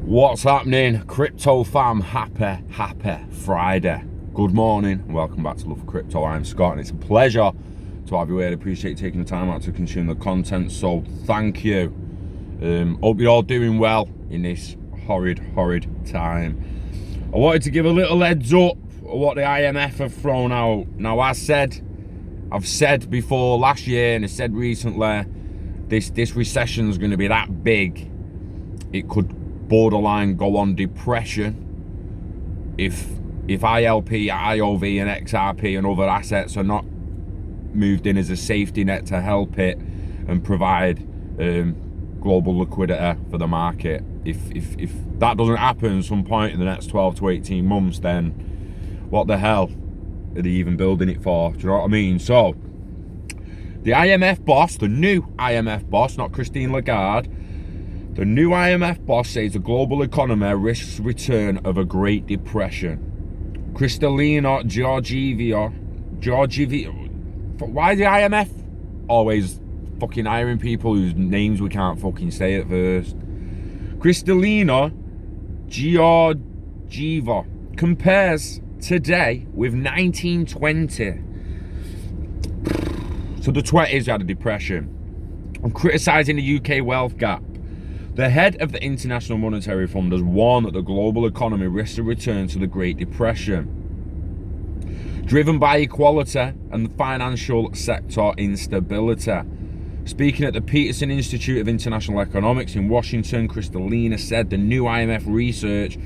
What's happening, crypto fam? Happy Friday. Good morning and welcome back to Love for Crypto. I'm Scott and it's a pleasure to have you here. I appreciate you taking the time out to consume the content, so thank you. Hope you're all doing well in this horrid time. I wanted to give a little heads up of what the IMF have thrown out. Now I've said before last year and I said recently, this recession is going to be that big it could borderline go on depression if ILP, IOV and XRP and other assets are not moved in as a safety net to help it and provide global liquidity for the market. If that doesn't happen at some point in the next 12 to 18 months, then what the hell are they even building it for? Do you know what I mean? So the IMF boss, the new IMF boss, not Christine Lagarde, the new IMF boss says the global economy risks return of a Great Depression. Kristalina Georgieva, why is the IMF always fucking hiring people whose names we can't fucking say at first? Kristalina Georgieva compares today with 1920. So the 20s had a depression. I'm criticising the UK wealth gap. The head of the International Monetary Fund has warned that the global economy risks a return to the Great Depression, driven by inequality and the financial sector instability. Speaking at the Peterson Institute of International Economics in Washington, Kristalina said the new IMF research,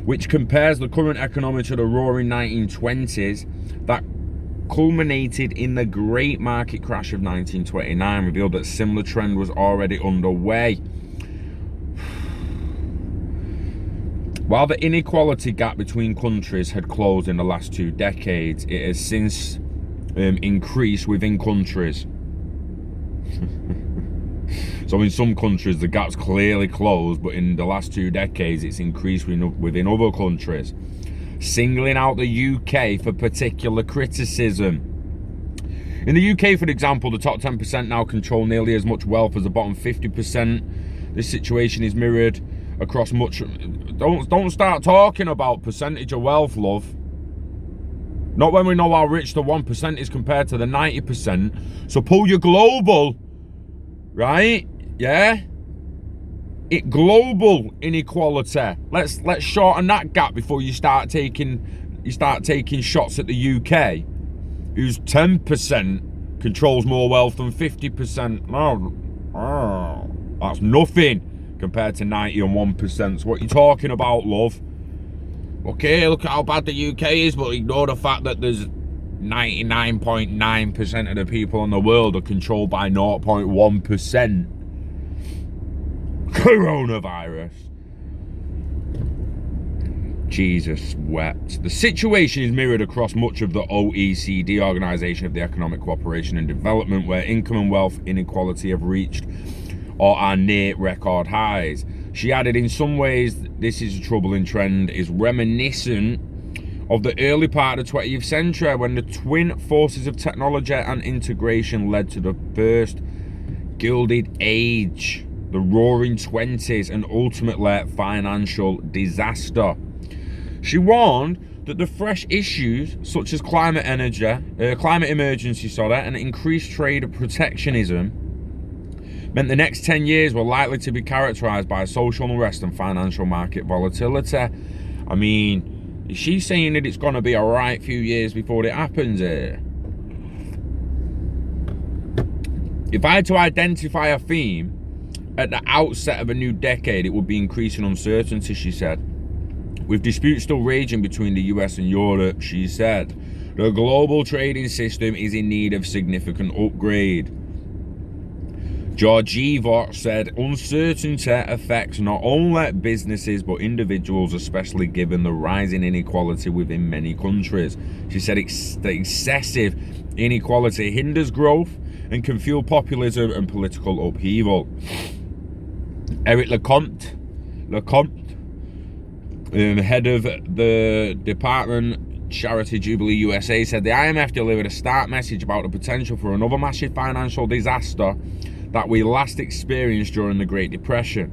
which compares the current economy to the roaring 1920s that culminated in the Great Market Crash of 1929, revealed that a similar trend was already underway. While the inequality gap between countries had closed in the last 2 decades, it has since increased within countries. So in some countries the gap's clearly closed, but in the last 2 decades it's increased within other countries, singling out the UK for particular criticism. In the UK, for example, the top 10% now control nearly as much wealth as the bottom 50%. This situation is mirrored across much. Don't start talking about percentage of wealth, love. Not when we know how rich the 1% is compared to the 90%. So pull your global, right? Yeah. Global inequality. Let's shorten that gap before you start taking shots at the UK, whose 10% controls more wealth than 50%. Oh, that's nothing compared to 90 and 1%. So what you talking about, love? Okay, look at how bad the UK is, but ignore the fact that there's 99.9% of the people in the world are controlled by 0.1%. Coronavirus. Jesus wept. The situation is mirrored across much of the OECD, Organisation of the Economic Cooperation and Development, where income and wealth inequality have reached or are near record highs. She added, in some ways, this is a troubling trend, is reminiscent of the early part of the 20th century when the twin forces of technology and integration led to the first Gilded Age, the Roaring 20s, and ultimately financial disaster. She warned that the fresh issues such as climate emergency, and increased trade protectionism meant the next 10 years were likely to be characterised by social unrest and financial market volatility. I mean, is she saying that it's going to be a right few years before it happens here? If I had to identify a theme at the outset of a new decade, it would be increasing uncertainty, she said. With disputes still raging between the US and Europe, she said, the global trading system is in need of significant upgrade. Georgieva said uncertainty affects not only businesses but individuals, especially given the rising inequality within many countries. She said excessive inequality hinders growth and can fuel populism and political upheaval. Eric Lecomte, head of the department Charity Jubilee USA, said the IMF delivered a stark message about the potential for another massive financial disaster that we last experienced during the Great Depression.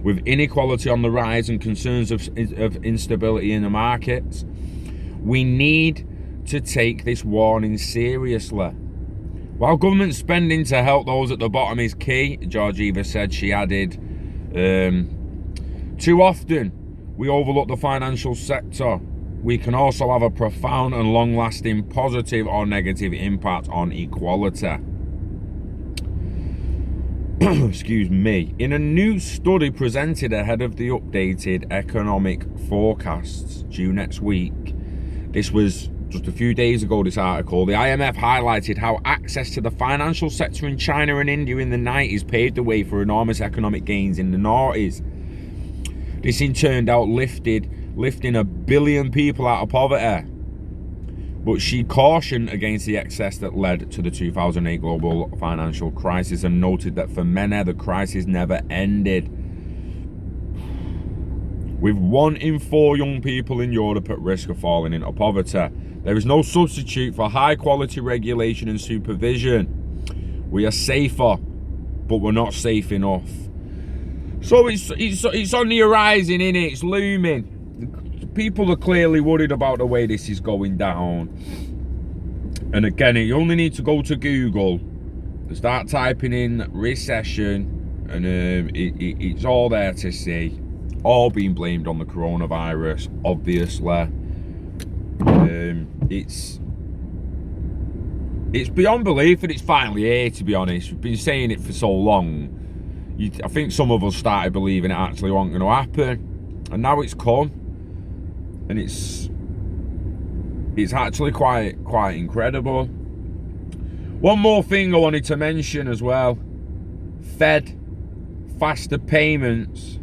With inequality on the rise and concerns of instability in the markets, we need to take this warning seriously. While government spending to help those at the bottom is key, Georgieva said, she added, too often we overlook the financial sector. We can also have a profound and long-lasting positive or negative impact on equality. Excuse me. In a new study presented ahead of the updated economic forecasts due next week, this was just a few days ago, this article, the IMF highlighted how access to the financial sector in China and India in the 90s paved the way for enormous economic gains in the noughties. This in turn out lifting 1 billion people out of poverty. But she cautioned against the excess that led to the 2008 global financial crisis and noted that for many, the crisis never ended. With 1 in 4 young people in Europe at risk of falling into poverty, there is no substitute for high-quality regulation and supervision. We are safer, but we're not safe enough. So it's on the horizon, innit? It's looming. People are clearly worried about the way this is going down. And again, you only need to go to Google, start typing in recession, and it's all there to see. All being blamed on the coronavirus, obviously. It's beyond belief that it's finally here, to be honest. We've been saying it for so long. I think some of us started believing it actually wasn't going to happen, and now it's come, and it's actually quite incredible. One more thing I wanted to mention as well: Fed faster payments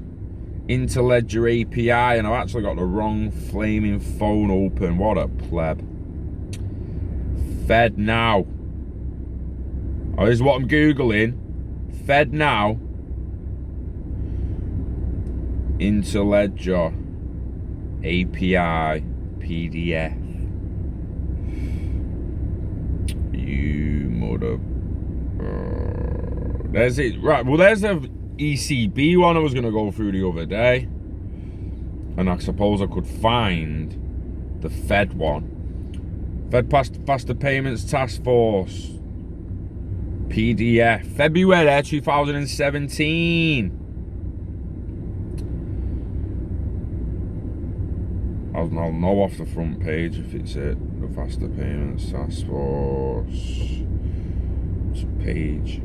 into Ledger API, and I've actually got the wrong flaming phone open. What a pleb. Fed now. Oh, this is what I'm Googling. Fed now into Ledger API PDF. You mother. There's it. Right, well, there's the ECB one I was going to go through the other day, and I suppose I could find the Fed one. Fed Faster Payments Task Force PDF, February 2017. I'll know off the front page if it's it. The Faster Payments Task Force. It's page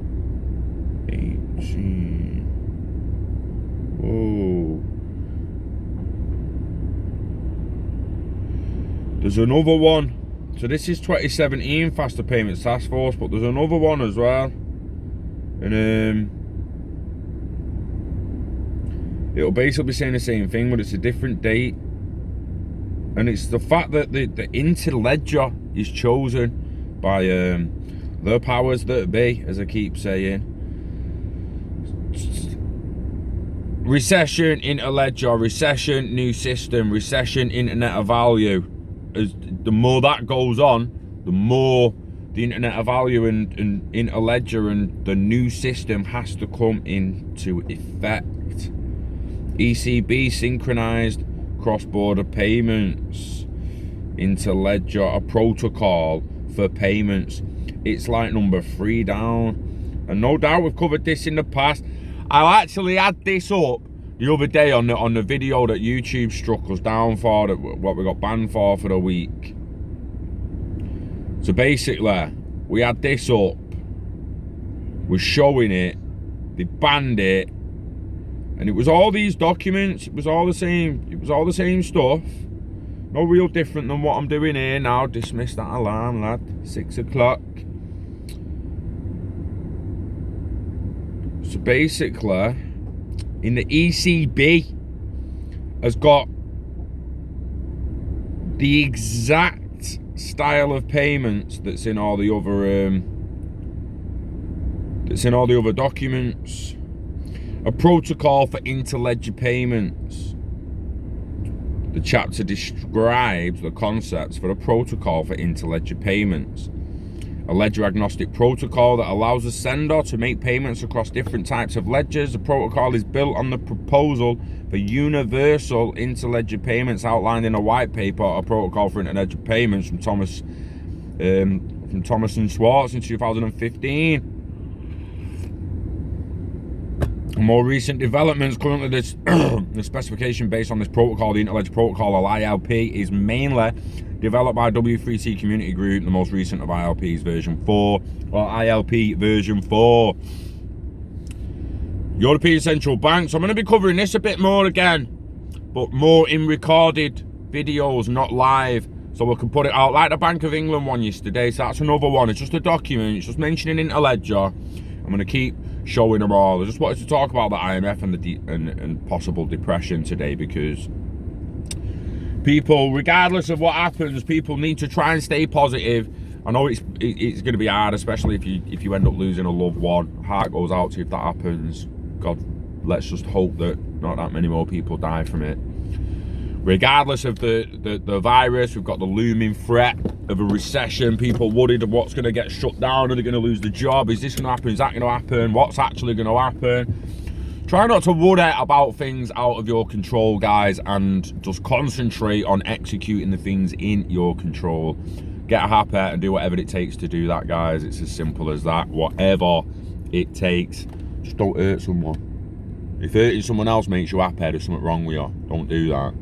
18. Whoa. There's another one. So this is 2017 Faster Payments Task Force, but there's another one as well. And it'll basically be saying the same thing, but it's a different date. And it's the fact that the Interledger is chosen by the powers that be, as I keep saying. Recession, Interledger, recession, new system, recession, Internet of Value. As the more that goes on, the more the Internet of Value and Interledger and the new system has to come into effect. ECB synchronized cross-border payments into Ledger, a protocol for payments. It's like number 3 down, and no doubt we've covered this in the past. I actually had this up the other day on the video that YouTube struck us down for, what we got banned for the week. So basically, we had this up, we're showing it, they banned it, and it was all these documents, it was all the same stuff. No real different than what I'm doing here now. Dismiss that alarm, lad. 6 o'clock. So basically, in the ECB has got the exact style of payments that's in all the other documents. A protocol for interledger payments. The chapter describes the concepts for a protocol for interledger payments a ledger agnostic protocol that allows the sender to make payments across different types of ledgers. The protocol is built on the proposal for universal interledger payments outlined in a white paper, a protocol for interledger payments from Thomas and Schwartz in 2015. More recent developments. Currently, the specification based on this protocol, the Interledger Protocol, or ILP, is mainly developed by W3C Community Group. The most recent of ILP's version 4, or ILP version 4. European Central Bank. So I'm going to be covering this a bit more again, but more in recorded videos, not live. So we can put it out like the Bank of England one yesterday. So that's another one. It's just a document. It's just mentioning Interledger. I'm going to keep showing them all. I just wanted to talk about the IMF and possible depression today, because people, regardless of what happens, people need to try and stay positive. I know it's going to be hard, especially if you end up losing a loved one. Heart goes out to you if that happens. God, let's just hope that not that many more people die from it. Regardless of the virus, we've got the looming threat of a recession. People worried of what's going to get shut down. Are they going to lose the job? Is this going to happen? Is that going to happen? What's actually going to happen? Try not to worry about things out of your control, guys, and just concentrate on executing the things in your control. Get happy and do whatever it takes to do that, guys. It's as simple as that. Whatever it takes. Just don't hurt someone. If hurting someone else makes you happy, there's something wrong with you. Don't do that.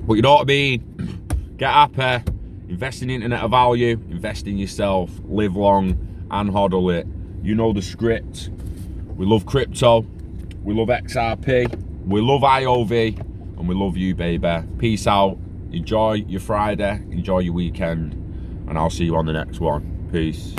But you know what I mean? Get happy, invest in internet of value, invest in yourself, live long and hodl it. You know the script. We love crypto, we love XRP, we love IOV, and we love you, baby. Peace out. Enjoy your Friday, enjoy your weekend, and I'll see you on the next one. Peace.